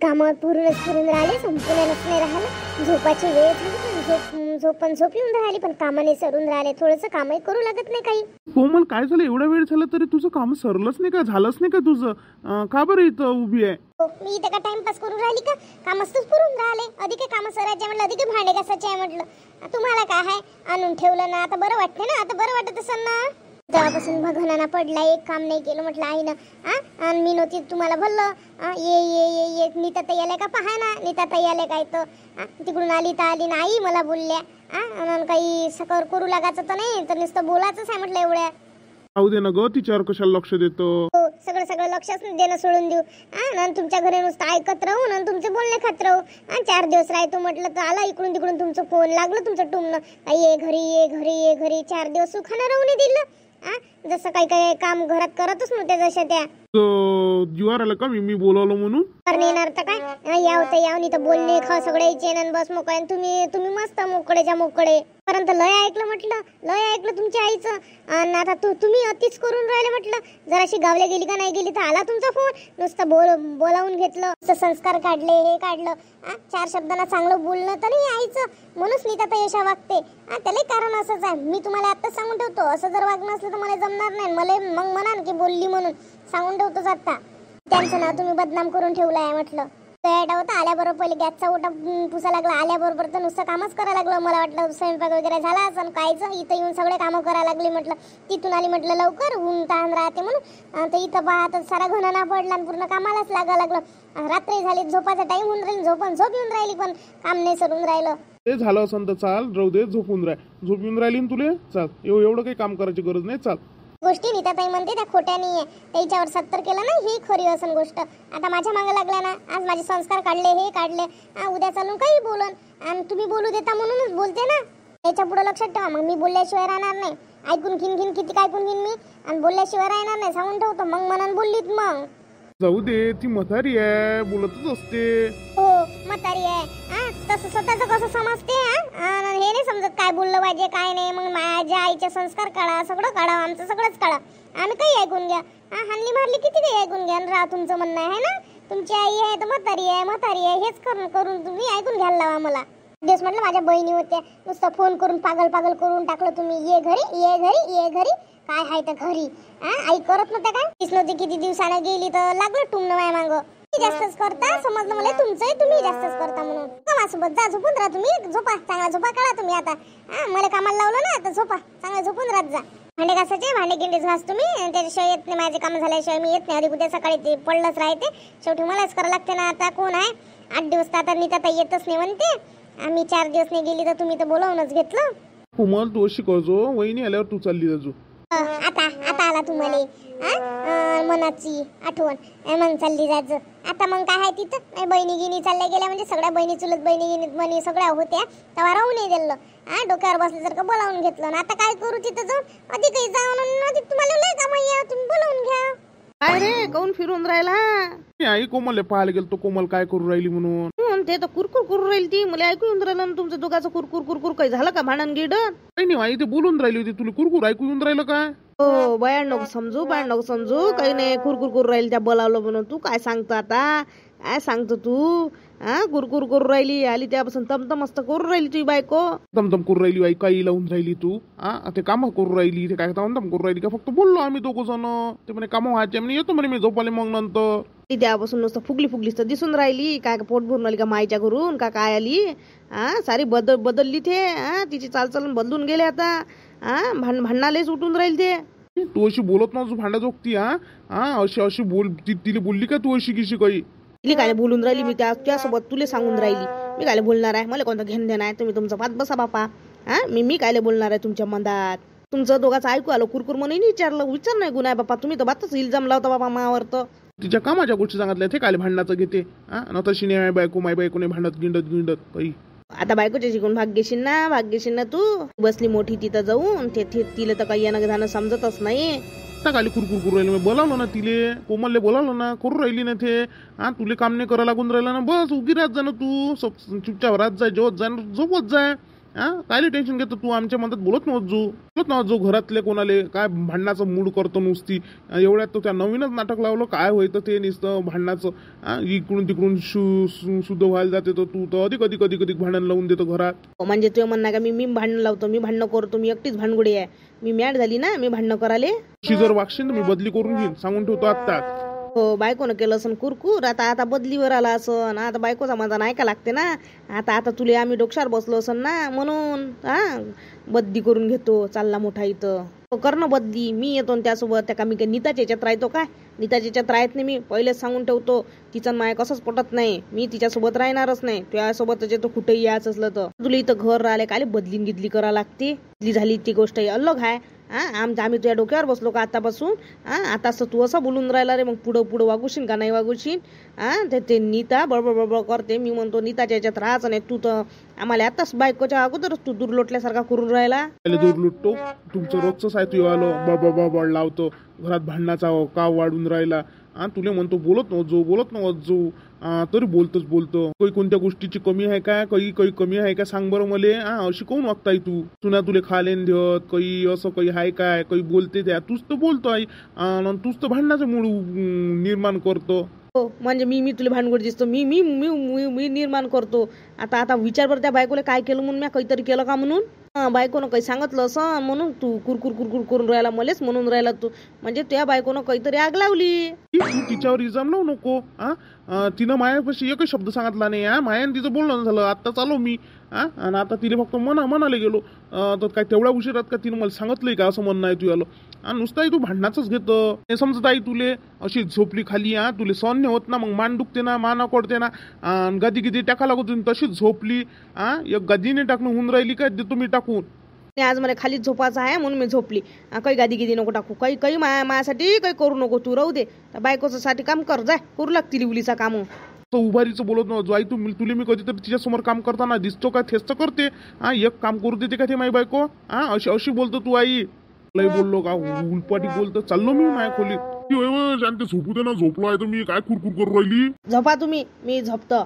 कामं पूर्ण राहिले, संपूर्णच नाही राहिलं. झोपाची वेळ झाली पण झोप येऊन राहिली, पण कामाने सरून राहिले. थोडंसं कामही करू लागत नाही काही. कोमल काय झालं, एवढा वेळ झाला तरी तुझं काम सरलंच नाही का, झालंच नाही का तुझं? का बरं इथं उभी आहे? मी इथं का टाइमपास करून राहिली का? कामच पुरून राहिले. अधिक काम सरायचे म्हटलं, अधिक भांडे घासायचे आहे म्हटलं. तुम्हाला काय आहे, आणून ठेवलं ना, आता बरं वाटते ना, आता बरं वाटत असेल ना. तेव्हापासून भगनाना पडला, एक काम नाही केलं म्हटलं आईनं. आणि मी नव्हती तुम्हाला भरलं. ये नीता ताई आले का पहा ना, नीता ताई आले काय तर. तिकडून आली तर आली ना, आई मला बोलल्या. आणि काही सकर करू लागायचं तर नाही, तर नुसतं बोलायचंच आहे म्हटलं एवढ्या. जाऊ दे ना ग, तिच्यावर कशाला लक्ष देतो? हो, सगळं लक्षच देणं सोडून देऊ. आणि तुमच्या घरी नुसतं ऐकत राहू आणि तुमचे बोलणे खात राहू. 4 दिवस राहतो म्हटलं तर आला इकडून तिकडून तुमचं फोन लागलं, तुमचं टुमणं ये घरी 4 दिवस सुखानं राहू नाही दिलं. जसं काही काम घरात करतच नव्हते जशा त्या. जीवार आलं का मी बोलावलं म्हणून? येणार तर काय, याव नाही तर बोलणे खा सगळ्याचे बस मोकळे. तुम्ही मस्त मोकळेच्या मोकळे. परंतु लय ऐकलं तुमच्या आईचं. आणि आता तुम्ही अतिच करून राहिले म्हटलं. जराशी गावल्या गेली का नाही गेली तर आला तुमचा फोन. नुसतं बोलावून घेतलं, संस्कार काढले, हे काढलं. 4 शब्दांना चांगलं बोलणं तर नाही आईचं. म्हणूनच नीता ताई अशा वागते. त्याला कारण असंच आहे. मी तुम्हाला आत्ताच सांगून ठेवतो, असं जर वागणं असलं तर मला जमणार नाही. मला मग म्हणान की बोलली म्हणून सांगून ठेवतोच आता. त्यांचं नाव तुम्ही बदनाम करून ठेवलं आहे म्हटलं. होता आल्याबरोबर पहिले गॅसचा ओटा पुसा लागला. आल्याबरोबर तर नुसतं कामच करायला लागलं. मला वाटलं स्वयंपाक वगैरे झाला असं कायचं. इथं येऊन सगळे कामं करायला लागली म्हटलं. तिथून आली म्हटलं लवकर, ऊन ताण राहते म्हणून. तर इथं पाहत सारा घणाना पडला आणि पूर्ण कामालाच लागा लागलं. रात्री झाली, झोपाचा टाइम होऊन राहील, झोप येऊन राहिली, पण काम नाही सरून राहिलं. ते झालं असं तर चाल, राहू दे, झोप येऊन राहिली ना तुले. चाल, एवढं काही काम करायची गरज नाही. चाल. गोष्टी नीता ताई म्हणते त्या खोट्या नाहीये. त्याच्यावर 70 केलं ना, ही खरी असन गोष्ट. आता माझ्या मागे लागल्या ना, आज माझे संस्कार काढले, हे काढले. उद्या चालून काही बोलन. आणि तुम्ही बोलू देता म्हणूनच बोलते ना. त्याच्या पुढे लक्षात ठेवा, मग मी बोलल्याशिवाय राहणार नाही. ऐकून घेईन किती ऐकून घेईन मी, आणि बोलल्याशिवाय राहणार नाही. सांगून ठेवतो. मग मनान बोललीत मग जाऊ दे, ती म्हातारी आहे, बोलतच असते. हो, म्हातारी आहे. तसं स्वतःच कसं समजते. हे नाही समजत काय बोललं पाहिजे काय नाही. मग माझ्या आईचे संस्कार काढा, सगळं काढा, आमचं सगळंच काढा. आम्ही काही ऐकून घ्या. हानली मारली किती काही ऐकून घ्या. राहा, तुमचं म्हणणं आहे ना. तुमची आई आहे तर म्हातारी आहे, हेच करून तुम्ही ऐकून घ्यायला लावा मला. दिवस म्हटलं माझ्या बहिणी होत्या, नुसतं फोन करून पागल करून टाकलं तुम्ही. ये घरी काय आहे तर घरी. आई करत नव्हत्या काय? तीच नव्हती, किती दिवसानं गेली तर लागलं टुमणं माझ्या मागं. जास्तच करता, समजलं मला तुमचंही. तुम्ही जास्तच करता म्हणून. माझ्यासोबत जा, झोपून राहा तुम्ही. झोपा, चांगला झोपा काढा तुम्ही आता. मला कामाला लावलं ना, आता झोपा, चांगला झोपून राहत जा. भांडे घासायचे, भांडे गिंडे घास तुम्ही. त्याच्याशिवाय येत नाही, माझे काम झाल्याशिवाय मी येत नाही. अधिक उद्या सकाळी ते पडलंच राहते. शेवटी मलाच करावं लागते ना. आता कोण आहे? 8 दिवस तर आता नीता ताई येतच नाही म्हणते. आम्ही 4 दिवस नाही गेली तर तुम्ही तर बोलावूनच घेतलं. कोमल, तू अशी करजो, वहिनी आल्यावर तू चालली जाजो. आता आला तुम्हाला मनाची आठवण, मग चालली जायचं. आता मग काय आहे तिथं, बहिणी गिनी चालल्या गेल्या म्हणजे सगळ्या बहिणी, चुलत बहिणी सगळ्या होत्या. तेव्हा राहू नाही दिलं. डोक्यावर बसल्यासारखं बोलावून घेतलं. आता काय करू तिथं जाऊन? अधिकही जाऊन अधिक तुम्हाला लय काम आहे, तुम्ही बोलावून घ्या. काय रे, काऊन फिरून राहिला? आई कोमलला पाहायला गेलो तो, कोमल काय करू राहिली म्हणून. ते तर कुरकुर करू राहिली ती. मला ऐकू येऊन राहिलं ना तुमचं दोघांचं कुरकुर. काही झालं का भांडण गिडण? काही नाही आई, ते बोलून राहिली होती. तुला कुरकुर ऐकू येऊन राहिलं काय? हो, बाहेर नको समजू. काही नाही, कुरकुर करू राहिली. त्या बोलावलं म्हणून. तू काय सांगतो आता? काय सांगतो तू? कुरकुर करू राहिली. आली त्यापासून तमतम मस्त करू राहिली तुझी बायको. तमतम करू राहिली आई, काही लावून राहिली तू. ते काम करू राहिली, ते काय तमतम करू राहिली का? फक्त बोललो आम्ही दोघं जण. ते म्हणे काम व्हायचे म्हणे, येतो म्हणे मी झोपाले मग नंतर. ती त्यापासून नुसतं फुगलीच तर दिसून राहिली. काय पोट भरून आली का माईच्या घरून का काय आली? सारी बदलली ते. तिची चालचलन बदलून गेले आता. भांडणालेच उठून राहील ते. तू अशी बोलत नव्हतं भांडा जोगती. अशी बोल तिला बोलली का तू अशी किशी काही? तिला काय बोलून राहिली मी त्यासोबत? तुला सांगून राहिली मी काय बोलणार आहे? मला कोणतं घेणं देणं आहे? तुम्ही तुमचा पात बसा बापा. मी काय बोलणार आहे तुमच्या मधात? तुमचं दोघांचं ऐकू आलं कुरकुर म्हणून विचार नाही गुन्हा आहे बापा. तुम्ही तर बातच इल्जाम लावता बाबा मावर. तर तिच्या कामाच्या गोष्टी सांगितल्या, ते काय भांडणाचं घेते. तशी नाही बायकोने भांडत गिंडत काही. आता बायकोच्या शिकून भाग्यशील ना तू. बसली मोठी तिथं जाऊन. तिला तर काही येणं जाणं समजतच नाही. खाली कुरकुर करू राहिली. बोलावलं ना तिले, कोमलले बोलावलं ना, करू राहिली ना ते. तुले काम नाही करायला लागून राहिलं ना, बस उगी राहत जा ना तू. चुपचाप राहत जाय, जेवत जाय, झोपत जाय. हा कायले टेन्शन घेतो तू आमच्या मनात बोलत नव्हतो घरातले कोणाले काय भांडणाचं मूड करतो नुसती एवढ्यात तो त्या नवीनच नाटक लावलं काय होतं ते नुसतं भांडणाचं इकडून तिकडून शुद्ध व्हायला जाते तर तू तर अधिक कधी भांडण लावून देतो घरात म्हणजे तुझं म्हणणं का मी भांडण लावतो, मी भांडणं करतो, मी एकटीच भांडगुडी आहे, मी मॅड झाली ना मी भांडणं करायले. अशी जर वागशील तर मी बदली करून घेईन सांगून ठेवतो आत्ता. हो बायकोनं केलं असं कुरकुर, आता बदलीवर आला असं आता बायकोचा माझा नाही का लागते ना. आता तुले आम्ही डोक्यावर बसलो असन ना म्हणून बदली करून घेतो चालला मोठा इथं. कर ना बदली, मी येतो आणि त्यासोबत. त्या का मी काही नीताच्या याच्यात राहतो काय? नीताच्या याच्यात राहत नाही मी, पहिलेच सांगून ठेवतो. तिचं माय कसंच पटत नाही, मी तिच्यासोबत राहणारच नाही. तुझ्यासोबत तो कुठेही यायचं असलं तर तुला इथं घर राहिले काय बदलीन गिदली करा लागते. बदली झाली ती गोष्ट अलग आहे. आम्ही तुझ्या डोक्यावर बसलो का आतापासून? आता असं तू असं बोलून राहिला रे, मग पुढं वागूशील का नाही वागूशील? ते नीता बळबळ करते. मी म्हणतो नीताच्या याच्यात राहायचं नाही. तू तर आम्हाला आताच बायकोच्या अगोदरच तू दूर लोटल्यासारखा करून राहिला. दूर लुटतो तुमचं रोजच आहे. तू आलो बळ लावतो घरात भांडणाचा का वाढून राहिला. तुले म्हणतो बोलत नव्हतो तरी बोलतो. काही कोणत्या गोष्टीची कमी आहे का? काही कमी आहे का सांग बरं मले. अशी कोण वागताय तू? तुला तुले खालेन देत काही असं काही आहे काय? काही बोलते त्या तूच तर बोलतो आई तूच तर भांडणाचं मूळ निर्माण करतो. हो म्हणजे मी तुला भानगड दिसतो, मी मी मी मी मी निर्माण करतो. आता विचार बरं त्या बायकोला काय केलं म्हणून, मी काहीतरी केलं का म्हणून? बायकोनं काही सांगितलं असं म्हणून तू कुरकुर करून राहिला, मलेच म्हणून राहिला तू. म्हणजे त्या बायकोनं काहीतरी आग लावली. तू तिच्यावर इल्जाम लावू नको. तिनं मायापाशी एकच शब्द सांगितला नाही. मायाने तिचं बोलणं झालं. आता चालो मी आणि आता तिला फक्त म्हणायला गेलो तर काय तेवढ्या उशिरात का तिनं मला सांगितलंय का असं म्हणणं आहे तुझ्याला? नुसतं तू भांडणाचंच घेतं. हे समजत आई तुले अशी झोपली खाली तुले सहन नाही होत ना, मग मान दुखते ना, मान अकडते ना, गदी टाका लागत तशीच झोपली. एक गदीने टाकणं होऊन राहिली काय देतो मी टाकून. आज मला खाली झोपायचं आहे म्हणून मी झोपली. काही गादी नको टाकू, काही माझ्यासाठी काही करू नको. तू राहू दे, बायकोचं साठी काम कर, जाय करू लागतील उलीचा काम. उभारीचं बोलत नव्हतो आई तुले मी कधीतरी तिच्या समोर काम करताना दिसतो का? तेच तर करते. एक काम करू देते का ते माझी बायको? अशी बोलतो तू आई. लय बोललो का उलपाटी बोलतो. चाललो मी माझ्या खोलीत. शांत झोपू दे ना, झोपलो आहे तर मी काय कुरकुर करू राहिली. झोपा तुम्ही, मी झोपतो.